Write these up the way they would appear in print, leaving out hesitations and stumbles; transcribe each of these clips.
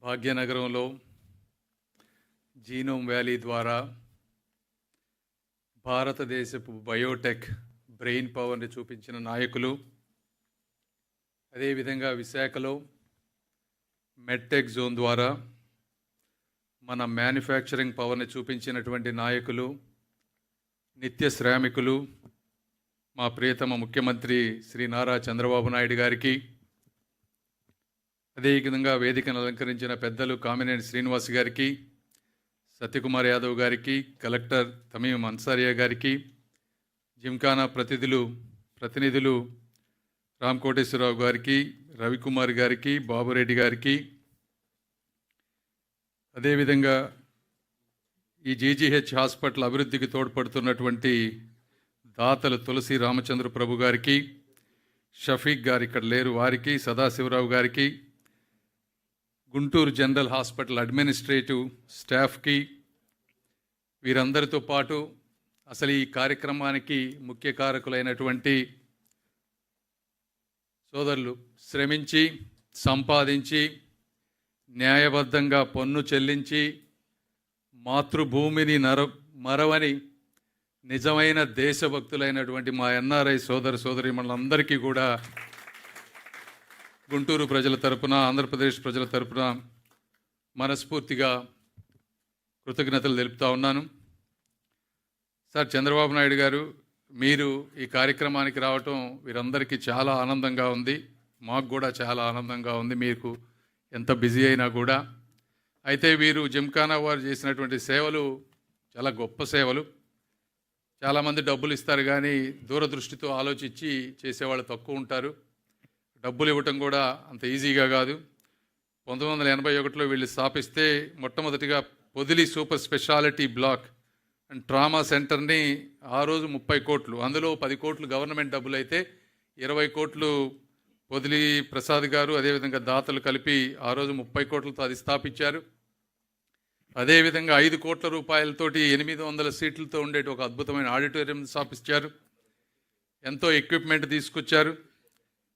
భాగ్యనగరంలో genome valley ద్వారా భారతదేశపు బయోటెక్ బ్రెయిన్ పవర్ని చూపించిన నాయకులు, అదేవిధంగా విశాఖలో మెడ్టెక్ జోన్ ద్వారా మన మ్యానుఫ్యాక్చరింగ్ పవర్ని చూపించినటువంటి నాయకులు, నిత్య శ్రామికులు, మా ప్రియతమ ముఖ్యమంత్రి శ్రీ నారా చంద్రబాబు నాయుడు గారికి, అదేవిధంగా వేదికను అలంకరించిన పెద్దలు కామినేని శ్రీనివాస్ గారికి, సత్యకుమార్ యాదవ్ గారికి, కలెక్టర్ తమీం అన్సారియా గారికి, జిమ్ఖానా ప్రతినిధులు రామకోటేశ్వరరావు గారికి, రవికుమార్ గారికి, బాబురెడ్డి గారికి, అదేవిధంగా ఈ జీజీహెచ్ హాస్పిటల్ అభివృద్ధికి తోడ్పడుతున్నటువంటి దాతలు తులసి రామచంద్ర ప్రభు గారికి, షఫీక్ గారు ఇక్కడ లేరు వారికి, సదాశివరావు గారికి, గుంటూరు జనరల్ హాస్పిటల్ అడ్మినిస్ట్రేటివ్ స్టాఫ్కి, వీరందరితో పాటు అసలు ఈ కార్యక్రమానికి ముఖ్య కారకులైనటువంటి సోదరులు, శ్రమించి సంపాదించి న్యాయబద్ధంగా పన్ను చెల్లించి మాతృభూమిని మరవని నిజమైన దేశభక్తులైనటువంటి మా ఎన్ఆర్ఐ సోదరీమణులందరికీ కూడా గుంటూరు ప్రజల తరపున, ఆంధ్రప్రదేశ్ ప్రజల తరపున మనస్ఫూర్తిగా కృతజ్ఞతలు తెలుపుతా ఉన్నాను. సార్, చంద్రబాబు నాయుడు గారు, మీరు ఈ కార్యక్రమానికి రావటం వీరందరికీ చాలా ఆనందంగా ఉంది, మాకు కూడా చాలా ఆనందంగా ఉంది, మీకు ఎంత బిజీ అయినా కూడా. అయితే వీరు జిమ్ఖానా వారు చేసినటువంటి సేవలు చాలా గొప్ప సేవలు. చాలామంది డబ్బులు ఇస్తారు కానీ దూరదృష్టితో ఆలోచించి చేసేవాళ్ళు తక్కువ ఉంటారు. డబ్బులు ఇవ్వటం కూడా అంత ఈజీగా కాదు. 1981లో వీళ్ళు స్థాపిస్తే మొట్టమొదటిగా Podili super speciality block and trauma సెంటర్ని ఆ రోజు 30 కోట్లు, అందులో 10 కోట్లు గవర్నమెంట్ డబ్బులు అయితే 20 కోట్లు పొదిలి ప్రసాద్ గారు అదేవిధంగా దాతలు కలిపి ఆ రోజు 30 కోట్లతో అది స్థాపించారు. అదేవిధంగా 5 కోట్ల రూపాయలతోటి 800 సీట్లతో ఉండేటి ఒక అద్భుతమైన ఆడిటోరియం స్థాపించారు. ఎంతో ఎక్విప్మెంట్ తీసుకొచ్చారు.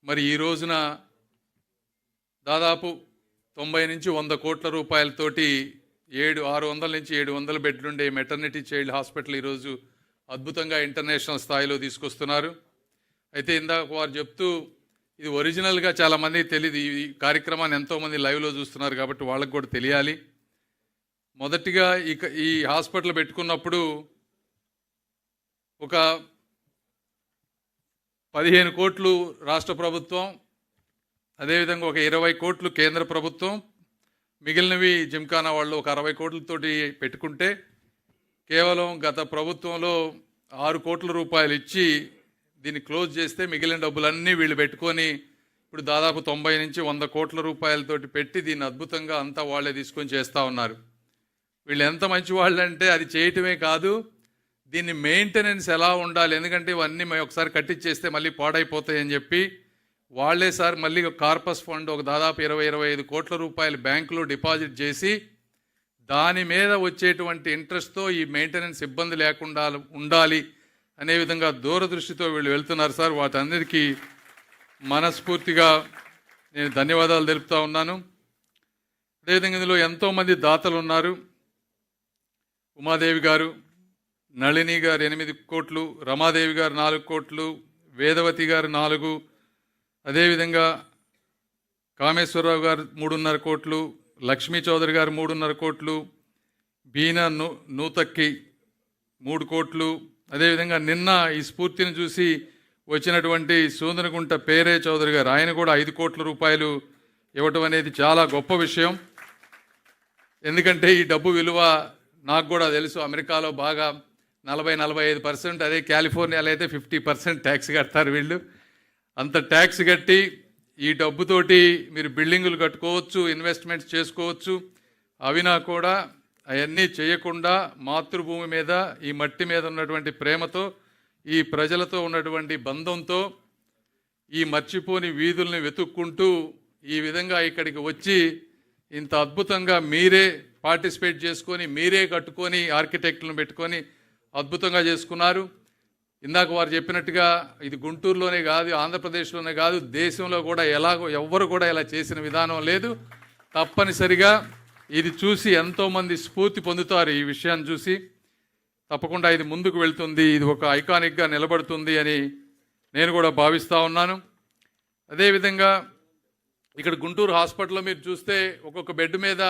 మరి ఈ రోజున దాదాపు 90 నుంచి 100 కోట్ల రూపాయలతోటి 600 నుంచి 700 బెడ్లుండే మెటర్నిటీ చైల్డ్ హాస్పిటల్ ఈరోజు అద్భుతంగా ఇంటర్నేషనల్ స్థాయిలో తీసుకొస్తున్నారు. అయితే ఇందాక వారు చెప్తూ ఇది ఒరిజినల్గా చాలామందికి తెలియదు. ఈ కార్యక్రమాన్ని ఎంతోమంది లైవ్లో చూస్తున్నారు కాబట్టి వాళ్ళకు కూడా తెలియాలి. మొదటిగా ఈ హాస్పిటల్ పెట్టుకున్నప్పుడు ఒక 15 కోట్లు రాష్ట్ర ప్రభుత్వం, అదేవిధంగా ఒక 20 కోట్లు కేంద్ర ప్రభుత్వం, మిగిలినవి జిమ్ఖానా వాళ్ళు ఒక 60 కోట్లతోటి పెట్టుకుంటే, కేవలం గత ప్రభుత్వంలో 6 కోట్ల రూపాయలు ఇచ్చి దీన్ని క్లోజ్ చేస్తే మిగిలిన డబ్బులన్నీ వీళ్ళు పెట్టుకొని ఇప్పుడు దాదాపు 90 నుంచి 100 కోట్ల రూపాయలతోటి పెట్టి దీన్ని అద్భుతంగా అంతా వాళ్ళే తీసుకొని చేస్తూ ఉన్నారు. వీళ్ళు ఎంత మంచి వాళ్ళు అంటే అది చేయటమే కాదు, దీన్ని మెయింటెనెన్స్ ఎలా ఉండాలి, ఎందుకంటే ఇవన్నీ మేము ఒకసారి కట్టించేస్తే మళ్ళీ పాడైపోతాయని చెప్పి వాళ్ళే సార్ మళ్ళీ కార్పస్ ఫండ్ ఒక దాదాపు 20-25 కోట్ల రూపాయలు బ్యాంకులో డిపాజిట్ చేసి దాని మీద వచ్చేటువంటి ఇంట్రెస్ట్తో ఈ మెయింటెనెన్స్ ఇబ్బంది లేకుండా ఉండాలి అనే విధంగా దూరదృష్టితో వీళ్ళు వెళ్తున్నారు సార్. వాటన్నిటికీ మనస్ఫూర్తిగా నేను ధన్యవాదాలు తెలుపుతా ఉన్నాను. అదేవిధంగా ఇందులో ఎంతోమంది దాతలు ఉన్నారు. ఉమాదేవి గారు, నళిని గారు 8 కోట్లు, రమాదేవి గారు 4 కోట్లు, వేదవతి గారు 4, అదేవిధంగా కామేశ్వరరావు గారు 3.5 కోట్లు, లక్ష్మీ చౌదరి గారు 3.5 కోట్లు, బీనా నూతక్కి 3 కోట్లు, అదేవిధంగా నిన్న ఈ స్ఫూర్తిని చూసి వచ్చినటువంటి సూదనగుంట పేరే చౌదరి గారు, ఆయన కూడా 5 కోట్ల రూపాయలు ఇవ్వటం అనేది చాలా గొప్ప విషయం. ఎందుకంటే ఈ డబ్బు విలువ నాకు కూడా తెలుసు. అమెరికాలో బాగా 40-45%, అదే కాలిఫోర్నియాలో అయితే 50% ట్యాక్స్ కడతారు వీళ్ళు. అంత ట్యాక్స్ కట్టి ఈ డబ్బుతోటి మీరు బిల్డింగులు కట్టుకోవచ్చు, ఇన్వెస్ట్మెంట్స్ చేసుకోవచ్చు. అవినా కూడా అవన్నీ చేయకుండా మాతృభూమి మీద, ఈ మట్టి మీద ఉన్నటువంటి ప్రేమతో, ఈ ప్రజలతో ఉన్నటువంటి బంధంతో ఈ మర్చిపోని వీధుల్ని వెతుక్కుంటూ ఈ విధంగా ఇక్కడికి వచ్చి ఇంత అద్భుతంగా మీరే పార్టిసిపేట్ చేసుకొని, మీరే కట్టుకొని, ఆర్కిటెక్టులను పెట్టుకొని అద్భుతంగా చేసుకున్నారు. ఇందాక వారు చెప్పినట్టుగా ఇది గుంటూరులోనే కాదు, ఆంధ్రప్రదేశ్లోనే కాదు, దేశంలో కూడా ఎవ్వరు కూడా ఇలా చేసిన విధానం లేదు. తప్పనిసరిగా ఇది చూసి ఎంతోమంది స్ఫూర్తి పొందుతారు. ఈ విషయాన్ని చూసి తప్పకుండా ఇది ముందుకు వెళ్తుంది, ఇది ఒక ఐకానిక్గా నిలబడుతుంది అని నేను కూడా భావిస్తూ ఉన్నాను. అదేవిధంగా ఇక్కడ గుంటూరు హాస్పిటల్లో మీరు చూస్తే ఒక్కొక్క బెడ్ మీద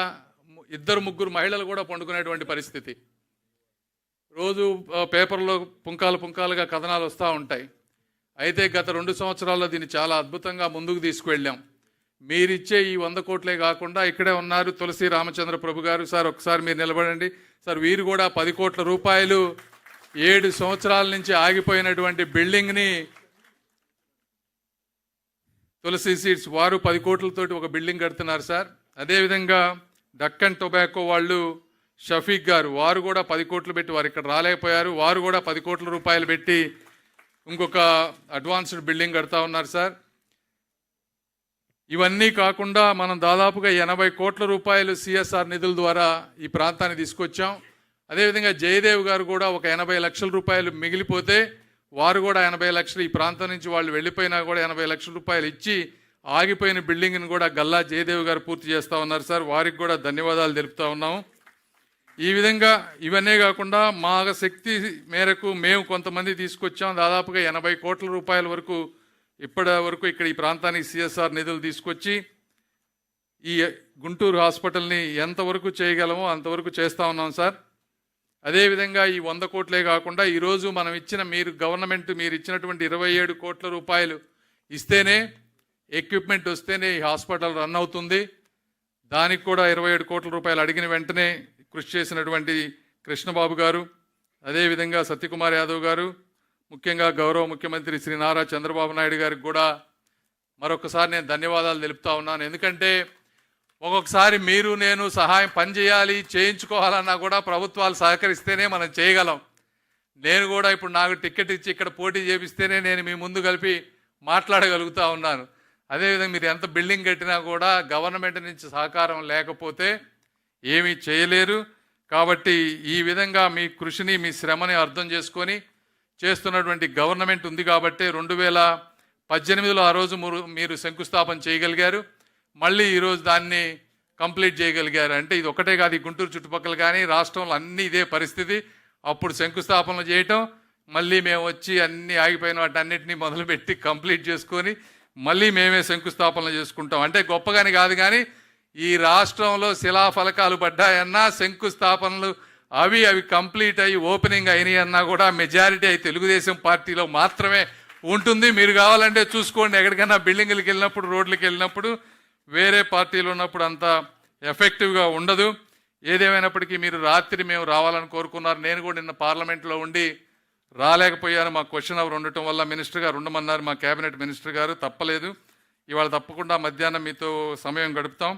2-3 మహిళలు కూడా పండుకునేటువంటి పరిస్థితి. రోజు పేపర్లో పుంకాలుగా కథనాలు వస్తూ ఉంటాయి. అయితే గత 2 సంవత్సరాల్లో దీన్ని చాలా అద్భుతంగా ముందుకు తీసుకువెళ్ళాం. మీరిచ్చే ఈ 100 కోట్లే కాకుండా ఇక్కడే ఉన్నారు తులసి రామచంద్ర ప్రభు గారు. సార్ ఒకసారి మీరు నిలబడండి సార్. వీరు కూడా 10 కోట్ల రూపాయలు 7 సంవత్సరాల నుంచి ఆగిపోయినటువంటి బిల్డింగ్ని తులసి సీడ్స్ వారు 10 కోట్లతోటి ఒక బిల్డింగ్ కడుతున్నారు సార్. అదేవిధంగా డక్కన్ టొబాకో వాళ్ళు షఫీక్ గారు, వారు కూడా 10 కోట్లు పెట్టి, వారు ఇక్కడ రాలేకపోయారు, వారు కూడా 10 కోట్ల రూపాయలు పెట్టి ఇంకొక అడ్వాన్స్డ్ బిల్డింగ్ కడతా ఉన్నారు సార్. ఇవన్నీ కాకుండా మనం దాదాపుగా 80 కోట్ల రూపాయలు సిఎస్ఆర్ నిధుల ద్వారా ఈ ప్రాంతాన్ని తీసుకొచ్చాం. అదేవిధంగా జయదేవ్ గారు కూడా ఒక 80 లక్షల రూపాయలు మిగిలిపోతే వారు కూడా 80 లక్షలు, ఈ ప్రాంతం నుంచి వాళ్ళు వెళ్ళిపోయినా కూడా 80 లక్షల రూపాయలు ఇచ్చి ఆగిపోయిన బిల్డింగ్ని కూడా గల్లా జయదేవ్ గారు పూర్తి చేస్తూ ఉన్నారు సార్. వారికి కూడా ధన్యవాదాలు తెలుపుతూ ఉన్నాము. ఈ విధంగా ఇవన్నీ కాకుండా మా శక్తి మేరకు మేము కొంతమంది తీసుకొచ్చాం. దాదాపుగా 80 కోట్ల రూపాయల వరకు ఇప్పటి వరకు ఇక్కడ ఈ ప్రాంతానికి సిఎస్ఆర్ నిధులు తీసుకొచ్చి ఈ గుంటూరు హాస్పిటల్ని ఎంతవరకు చేయగలమో అంతవరకు చేస్తూ ఉన్నాం సార్. అదేవిధంగా ఈ 100 కోట్లే కాకుండా ఈరోజు మనం ఇచ్చిన గవర్నమెంట్ మీరు ఇచ్చినటువంటి 27 కోట్ల రూపాయలు ఇస్తేనే, ఎక్విప్మెంట్ వస్తేనే ఈ హాస్పిటల్ రన్ అవుతుంది. దానికి కూడా 27 కోట్ల రూపాయలు అడిగిన వెంటనే కృషి చేసినటువంటి కృష్ణబాబు గారు, అదేవిధంగా సత్యకుమార్ యాదవ్ గారు, ముఖ్యంగా గౌరవ ముఖ్యమంత్రి శ్రీ నారా చంద్రబాబు నాయుడు గారికి కూడా మరొకసారి నేను ధన్యవాదాలు తెలుపుతా ఉన్నాను. ఎందుకంటే ఒక్కొక్కసారి మీరు నేను సహాయం పనిచేయాలి చేయించుకోవాలన్నా కూడా ప్రభుత్వాలు సహకరిస్తేనే మనం చేయగలం. నేను కూడా ఇప్పుడు నాకు టికెట్ ఇచ్చి ఇక్కడ పోటీ చేపిస్తేనే నేను మీ ముందు కలిపి మాట్లాడగలుగుతూ ఉన్నాను. అదేవిధంగా మీరు ఎంత బిల్డింగ్ కట్టినా కూడా గవర్నమెంట్ నుంచి సహకారం లేకపోతే ఏమీ చేయలేరు. కాబట్టి ఈ విధంగా మీ కృషిని మీ శ్రమని అర్థం చేసుకొని చేస్తున్నటువంటి గవర్నమెంట్ ఉంది కాబట్టి 2018లో ఆ రోజు మీరు శంకుస్థాపన చేయగలిగారు. మళ్ళీ ఈరోజు దాన్ని కంప్లీట్ చేయగలిగారు. అంటే ఇది ఒకటే కాదు, ఈ గుంటూరు చుట్టుపక్కల కానీ రాష్ట్రంలో అన్నీ ఇదే పరిస్థితి. అప్పుడు శంకుస్థాపనలు చేయటం, మళ్ళీ మేము వచ్చి అన్నీ ఆగిపోయిన వాటి అన్నింటినీ మొదలుపెట్టి కంప్లీట్ చేసుకొని మళ్ళీ మేమే శంకుస్థాపనలు చేసుకుంటాం. అంటే గొప్పగాని కాదు, కానీ ఈ రాష్ట్రంలో శిలాఫలకాలు పడ్డాయన్నా శంకుస్థాపనలు అవి కంప్లీట్ అయ్యి ఓపెనింగ్ అయినాయి అన్నా కూడా మెజారిటీ అయి తెలుగుదేశం పార్టీలో మాత్రమే ఉంటుంది. మీరు కావాలంటే చూసుకోండి, ఎక్కడికైనా బిల్డింగ్లకు వెళ్ళినప్పుడు, రోడ్లకు వెళ్ళినప్పుడు, వేరే పార్టీలు ఉన్నప్పుడు అంత ఎఫెక్టివ్గా ఉండదు. ఏదేమైనప్పటికీ మీరు రాత్రి మేము రావాలని కోరుకున్నారు. నేను కూడా నిన్న పార్లమెంట్లో ఉండి రాలేకపోయాను. మా క్వశ్చన్ అవర్ ఉండటం వల్ల మినిస్టర్ గారు ఉండమన్నారు, మా కేబినెట్ మినిస్టర్ గారు. తప్పలేదు, ఇవాళ తప్పకుండా మధ్యాహ్నం మీతో సమయం గడుపుతాం.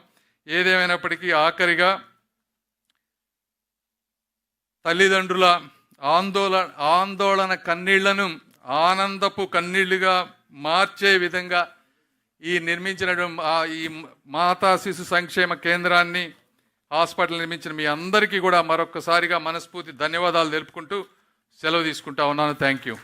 ఏదేమైనప్పటికీ ఆఖరిగా తల్లిదండ్రుల ఆందోళన కన్నీళ్లను ఆనందపు కన్నీళ్లుగా మార్చే విధంగా ఈ నిర్మించినటువంటి ఈ మాతా శిశు సంక్షేమ కేంద్రాన్ని, హాస్పిటల్ నిర్మించిన మీ అందరికీ కూడా మరొక్కసారిగా మనస్ఫూర్తి ధన్యవాదాలు తెలుపుకుంటూ సెలవు తీసుకుంటా ఉన్నాను. Thank you.